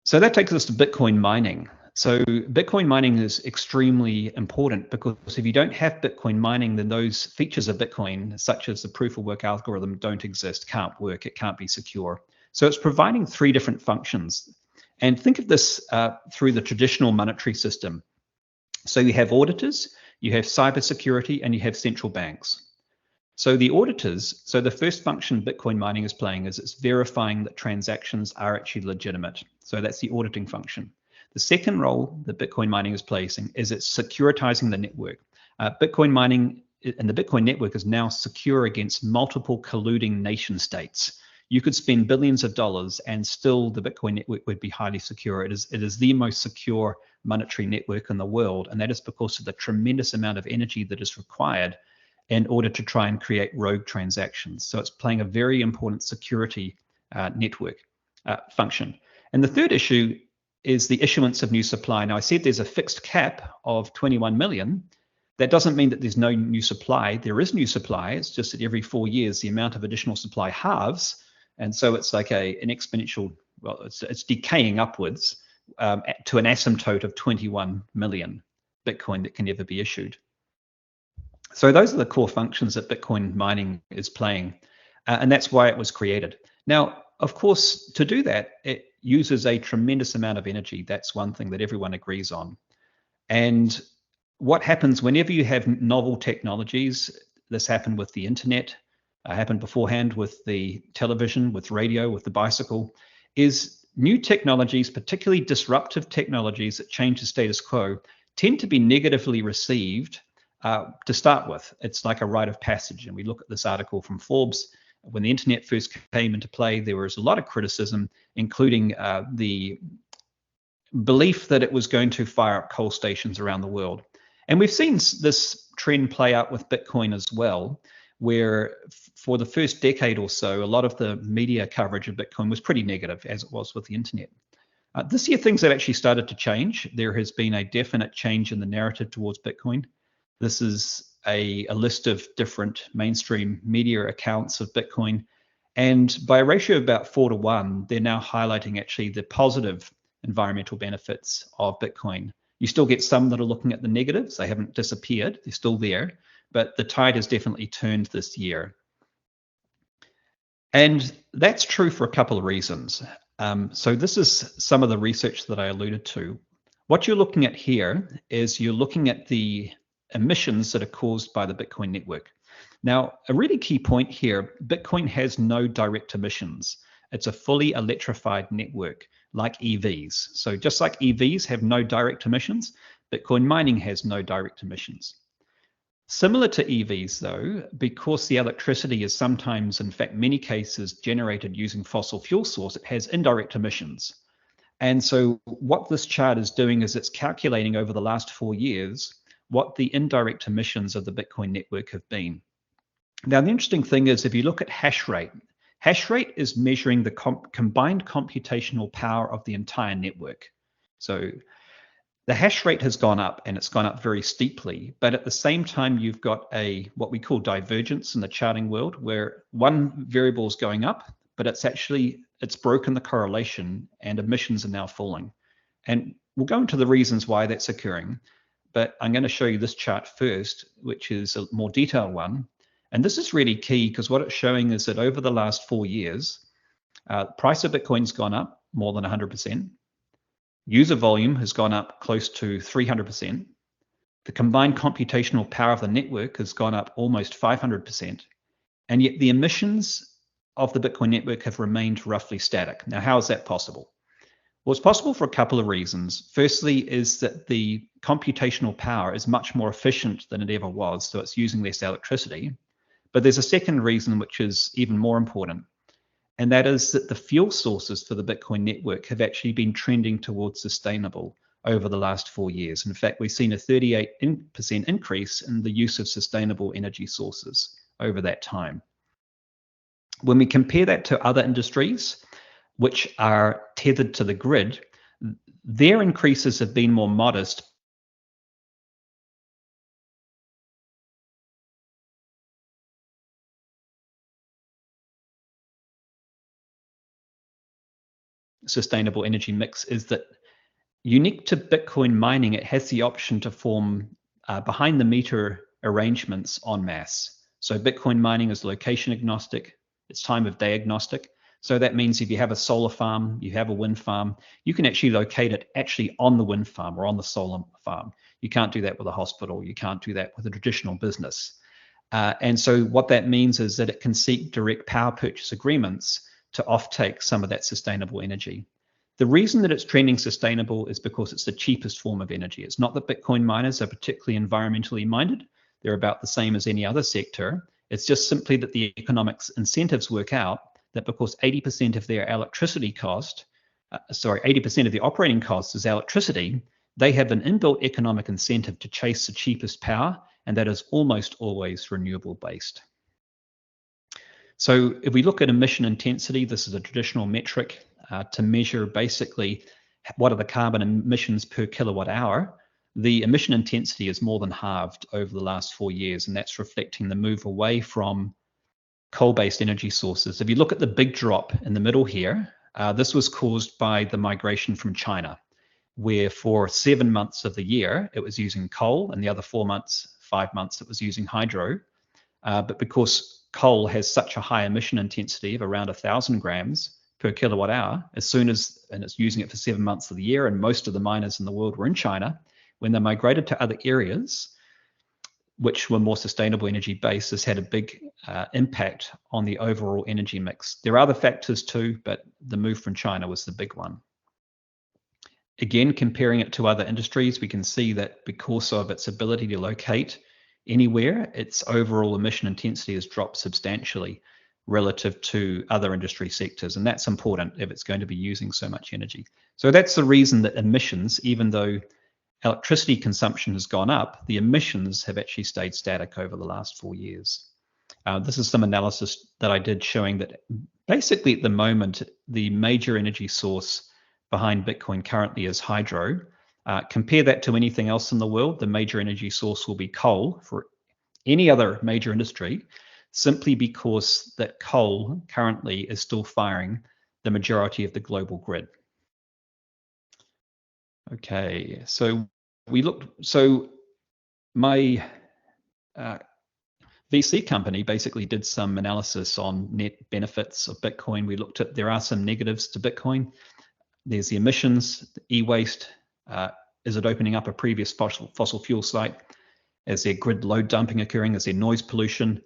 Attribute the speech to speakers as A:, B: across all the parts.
A: So that takes us to Bitcoin mining. So Bitcoin mining is extremely important because if you don't have Bitcoin mining, then those features of Bitcoin, such as the proof of work algorithm, don't exist, can't work, it can't be secure. So it's providing three different functions. And think of this through the traditional monetary system. So you have auditors, you have cybersecurity, and you have central banks. So the auditors, so the first function Bitcoin mining is playing is it's verifying that transactions are actually legitimate. So that's the auditing function. The second role that Bitcoin mining is placing is it's securitizing the network. Bitcoin mining and the Bitcoin network is now secure against multiple colluding nation states. You could spend billions of dollars and still the Bitcoin network would be highly secure. It is the most secure monetary network in the world, and that is because of the tremendous amount of energy that is required in order to try and create rogue transactions. So it's playing a very important security network function. And the third issue is the issuance of new supply. Now, I said there's a fixed cap of 21 million. That doesn't mean that there's no new supply. There is new supply. It's just that every 4 years, the amount of additional supply halves. And so it's like an exponential, well, it's decaying upwards to an asymptote of 21 million Bitcoin that can never be issued. So those are the core functions that Bitcoin mining is playing, and that's why it was created. Now, of course, to do that, it uses a tremendous amount of energy. That's one thing that everyone agrees on. And what happens whenever you have novel technologies, this happened with the internet, happened beforehand with the television, with radio, with the bicycle, is new technologies, particularly disruptive technologies that change the status quo, tend to be negatively received to start with. It's like a rite of passage. And we look at this article from Forbes. When the internet first came into play, there was a lot of criticism, including the belief that it was going to fire up coal stations around the world. And we've seen this trend play out with Bitcoin as well, where for the first decade or so, a lot of the media coverage of Bitcoin was pretty negative, as it was with the internet. This year, things have actually started to change. There has been a definite change in the narrative towards Bitcoin. This is a list of different mainstream media accounts of Bitcoin. And by a ratio of about 4-to-1, they're now highlighting actually the positive environmental benefits of Bitcoin. You still get some that are looking at the negatives. They haven't disappeared. They're still there. But the tide has definitely turned this year. And that's true for a couple of reasons. So this is some of the research that I alluded to. What you're looking at here is you're looking at the emissions that are caused by the Bitcoin network. Now, a really key point here, Bitcoin has no direct emissions. It's a fully electrified network like EVs. So just like EVs have no direct emissions, Bitcoin mining has no direct emissions. Similar to EVs though, because the electricity is sometimes, in fact, many cases generated using fossil fuel source, it has indirect emissions. And so what this chart is doing is it's calculating over the last 4 years what the indirect emissions of the Bitcoin network have been. Now, the interesting thing is if you look at hash rate is measuring the combined computational power of the entire network. So the hash rate has gone up and it's gone up very steeply, but at the same time, you've got what we call divergence in the charting world where one variable is going up, but it's broken the correlation and emissions are now falling. And we'll go into the reasons why that's occurring, but I'm going to show you this chart first, which is a more detailed one. And this is really key because what it's showing is that over the last 4 years, price of Bitcoin's gone up more than 100%. User volume has gone up close to 300%. The combined computational power of the network has gone up almost 500%. And yet the emissions of the Bitcoin network have remained roughly static. Now, how is that possible? Well, it's possible for a couple of reasons. Firstly is that the computational power is much more efficient than it ever was, so it's using less electricity. But there's a second reason which is even more important, and that is that the fuel sources for the Bitcoin network have actually been trending towards sustainable over the last 4 years. In fact, we've seen a 38% increase in the use of sustainable energy sources over that time. When we compare that to other industries, which are tethered to the grid, their increases have been more modest. sustainable energy mix is that unique to Bitcoin mining, it has the option to form behind the meter arrangements en masse. So Bitcoin mining is location agnostic, it's time of day agnostic. So that means if you have a solar farm, you have a wind farm, you can actually locate it actually on the wind farm or on the solar farm. You can't do that with a hospital. You can't do that with a traditional business. And so what that means is that it can seek direct power purchase agreements to offtake some of that sustainable energy. The reason that it's trending sustainable is because it's the cheapest form of energy. It's not that Bitcoin miners are particularly environmentally minded. They're about the same as any other sector. It's just simply that the economics incentives work out that because 80% of their electricity cost, 80% of the operating cost is electricity, they have an inbuilt economic incentive to chase the cheapest power, and that is almost always renewable based. So if we look at emission intensity, this is a traditional metric to measure basically what are the carbon emissions per kilowatt hour. The emission intensity is more than halved over the last 4 years, and that's reflecting the move away from coal-based energy sources. If you look at the big drop in the middle here, this was caused by the migration from China, where for 7 months of the year, it was using coal, and the other 5 months, it was using hydro. But because coal has such a high emission intensity of around 1,000 grams per kilowatt hour, and it's using it for 7 months of the year, and most of the miners in the world were in China, when they migrated to other areas, which were more sustainable energy based, this had a big impact on the overall energy mix. There are other factors too, but the move from China was the big one. Again, comparing it to other industries, we can see that because of its ability to locate anywhere, its overall emission intensity has dropped substantially relative to other industry sectors. And that's important if it's going to be using so much energy. So that's the reason that emissions, even though electricity consumption has gone up, the emissions have actually stayed static over the last 4 years. This is some analysis that I did showing that basically at the moment, the major energy source behind Bitcoin currently is hydro. Compare that to anything else in the world, the major energy source will be coal for any other major industry, simply because that coal currently is still firing the majority of the global grid. Okay, so my VC company basically did some analysis on net benefits of Bitcoin. We looked at, there are some negatives to Bitcoin. There's the emissions, the e-waste. Is it opening up a previous fossil fuel site? Is there grid load dumping occurring? Is there noise pollution?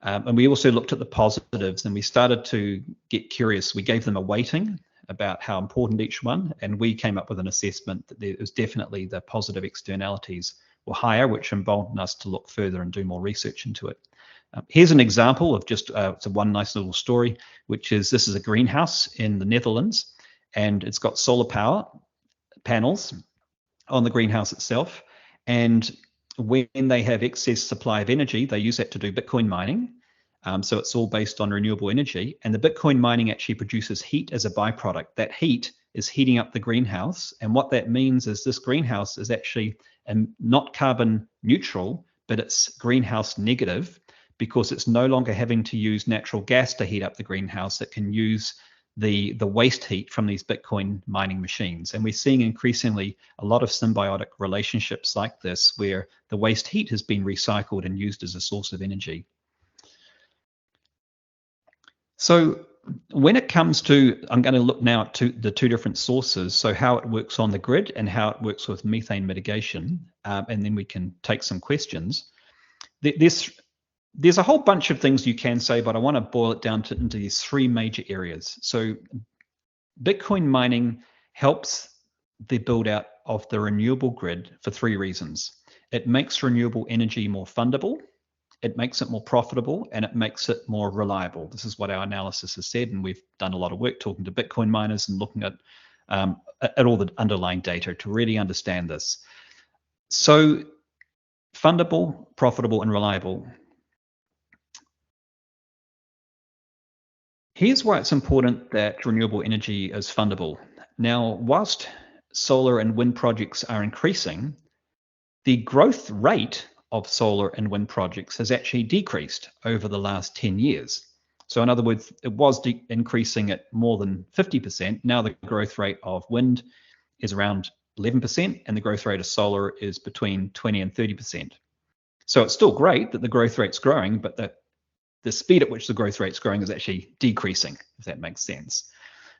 A: And we also looked at the positives, and we started to get curious. We gave them a weighting about how important each one, and we came up with an assessment that there was definitely the positive externalities were higher, which emboldened us to look further and do more research into it. Here's an example of just it's one nice little story, which is this is a greenhouse in the Netherlands, and it's got solar power panels on the greenhouse itself. And when they have excess supply of energy, they use that to do Bitcoin mining. So it's all based on renewable energy. And the Bitcoin mining actually produces heat as a byproduct. That heat is heating up the greenhouse. And what that means is this greenhouse is actually not carbon neutral, but it's greenhouse negative, because it's no longer having to use natural gas to heat up the greenhouse. It can use the waste heat from these Bitcoin mining machines. And we're seeing increasingly a lot of symbiotic relationships like this, where the waste heat has been recycled and used as a source of energy. So when it comes to, I'm going to look now at the two different sources, so how it works on the grid and how it works with methane mitigation, and then we can take some questions. There's a whole bunch of things you can say, but I want to boil it down into these three major areas. So Bitcoin mining helps the build out of the renewable grid for three reasons. It makes renewable energy more fundable, it makes it more profitable, and it makes it more reliable. This is what our analysis has said, and we've done a lot of work talking to Bitcoin miners and looking at all the underlying data to really understand this. So fundable, profitable, and reliable. Here's why it's important that renewable energy is fundable. Now, whilst solar and wind projects are increasing, the growth rate of solar and wind projects has actually decreased over the last 10 years. So in other words, it was increasing at more than 50%. Now the growth rate of wind is around 11%, and the growth rate of solar is between 20 and 30%. So it's still great that the growth rate's growing, but the speed at which the growth rate's growing is actually decreasing, if that makes sense.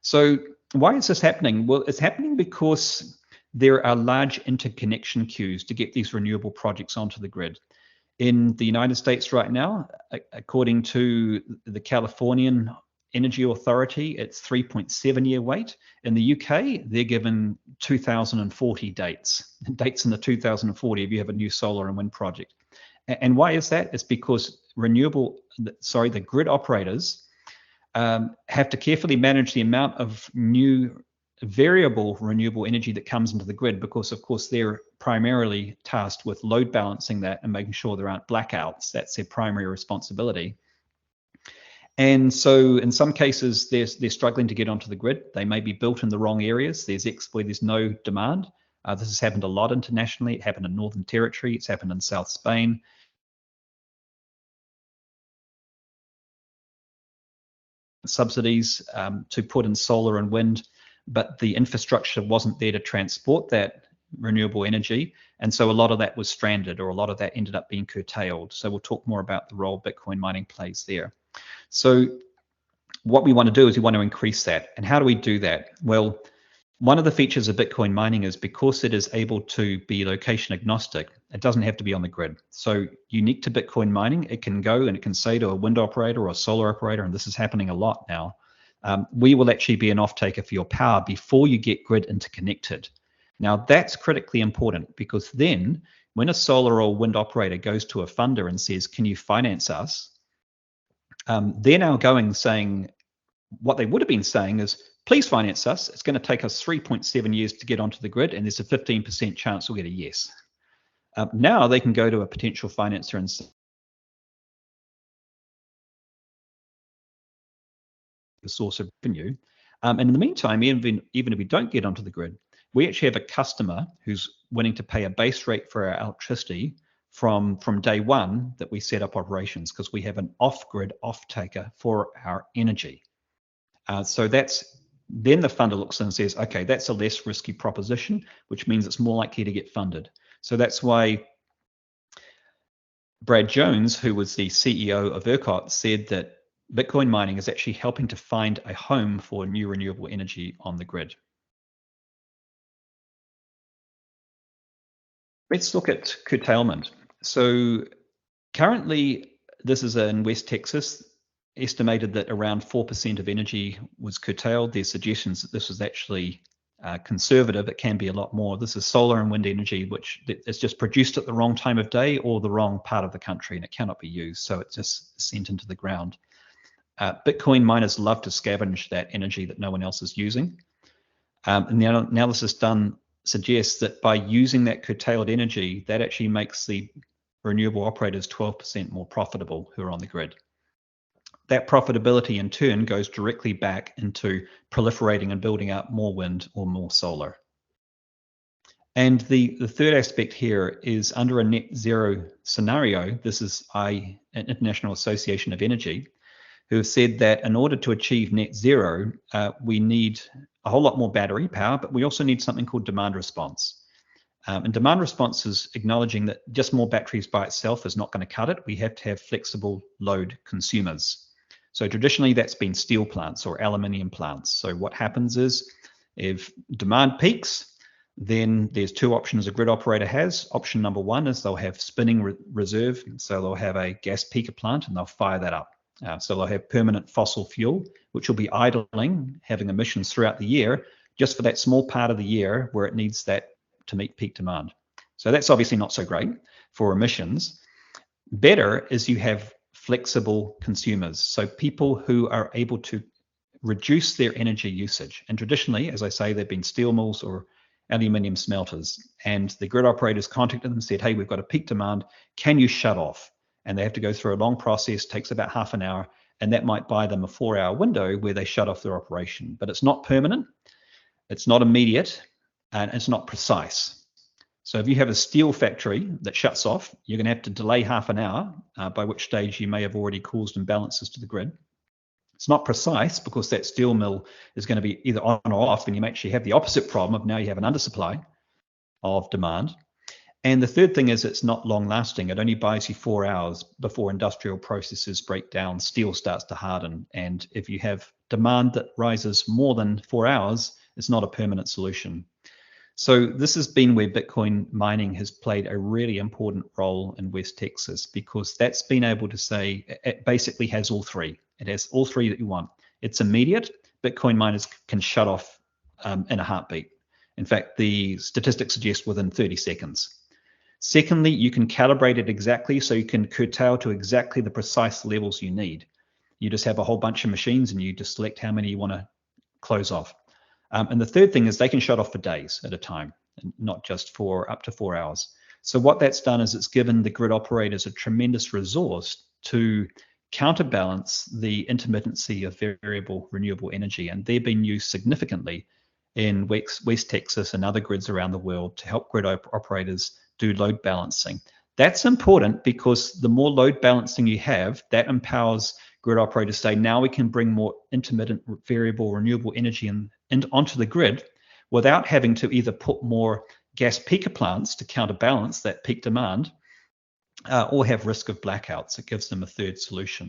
A: So why is this happening? Well, it's happening because there are large interconnection queues to get these renewable projects onto the grid. In the United States right now, according to the Californian Energy Authority, it's 3.7-year wait. In the UK, they're given 2040 dates in the 2040 if you have a new solar and wind project. And why is that? It's because the grid operators have to carefully manage the amount of new variable renewable energy that comes into the grid, because of course they're primarily tasked with load balancing that and making sure there aren't blackouts. That's their primary responsibility. And so in some cases they're struggling to get onto the grid. They may be built in the wrong areas. There's where there's no demand. This has happened a lot internationally. It happened in Northern Territory. It's happened in South Spain. Subsidies to put in solar and wind, but the infrastructure wasn't there to transport that renewable energy. And so a lot of that was stranded, or a lot of that ended up being curtailed. So we'll talk more about the role Bitcoin mining plays there. So what we want to do is we want to increase that. And how do we do that? Well, one of the features of Bitcoin mining is because it is able to be location agnostic, it doesn't have to be on the grid. So unique to Bitcoin mining, it can go and it can say to a wind operator or a solar operator, and this is happening a lot now, we will actually be an off-taker for your power before you get grid interconnected. Now that's critically important, because then when a solar or wind operator goes to a funder and says, can you finance us? They're now saying, what they would have been saying is, please finance us. It's going to take us 3.7 years to get onto the grid, and there's a 15% chance we'll get a yes. Now they can go to a potential financer and say, the source of revenue. And in the meantime, even if we don't get onto the grid, we actually have a customer who's willing to pay a base rate for our electricity from day one that we set up operations, because we have an off-grid off-taker for our energy. So then the funder looks and says, okay, that's a less risky proposition, which means it's more likely to get funded. So that's why Brad Jones, who was the CEO of ERCOT, said that Bitcoin mining is actually helping to find a home for new renewable energy on the grid. Let's look at curtailment. So currently, this is in West Texas, estimated that around 4% of energy was curtailed. There's suggestions that this was actually conservative. It can be a lot more. This is solar and wind energy, which is just produced at the wrong time of day or the wrong part of the country, and it cannot be used. So it's just sent into the ground. Bitcoin miners love to scavenge that energy that no one else is using. And the analysis done suggests that by using that curtailed energy, that actually makes the renewable operators 12% more profitable who are on the grid. That profitability in turn goes directly back into proliferating and building out more wind or more solar. And the third aspect here is, under a net zero scenario, this is an International Association of Energy, who have said that in order to achieve net zero, we need a whole lot more battery power, but we also need something called demand response. And demand response is acknowledging that just more batteries by itself is not going to cut it. We have to have flexible load consumers. So traditionally, that's been steel plants or aluminium plants. So what happens is, if demand peaks, then there's two options a grid operator has. Option number one is they'll have spinning reserve. So they'll have a gas peaker plant and they'll fire that up. So they'll have permanent fossil fuel, which will be idling, having emissions throughout the year, just for that small part of the year where it needs that to meet peak demand. So that's obviously not so great for emissions. Better is you have flexible consumers, so people who are able to reduce their energy usage. And traditionally, as I say, they've been steel mills or aluminium smelters. And the grid operators contacted them and said, hey, we've got a peak demand. Can you shut off? And they have to go through a long process, takes about half an hour, and that might buy them a 4-hour window where they shut off their operation. But it's not permanent, it's not immediate, and it's not precise. So if you have a steel factory that shuts off, you're going to have to delay half an hour, by which stage you may have already caused imbalances to the grid. It's not precise because that steel mill is going to be either on or off, and you actually have the opposite problem of now you have an undersupply of demand. And the third thing is it's not long lasting. It only buys you 4 hours before industrial processes break down, steel starts to harden. And if you have demand that rises more than 4 hours, it's not a permanent solution. So this has been where Bitcoin mining has played a really important role in West Texas, because that's been able to say it basically has all three. It has all three that you want. It's immediate. Bitcoin miners can shut off in a heartbeat. In fact, the statistics suggest within 30 seconds. Secondly, you can calibrate it exactly, so you can curtail to exactly the precise levels you need. You just have a whole bunch of machines and you just select how many you want to close off. And the third thing is they can shut off for days at a time, and not just for up to 4 hours. So what that's done is it's given the grid operators a tremendous resource to counterbalance the intermittency of variable renewable energy. And they've been used significantly in West Texas and other grids around the world to help grid operators do load balancing. That's important because the more load balancing you have, that empowers grid operators to say, now we can bring more intermittent variable renewable energy onto the grid without having to either put more gas peaker plants to counterbalance that peak demand or have risk of blackouts. It gives them a third solution.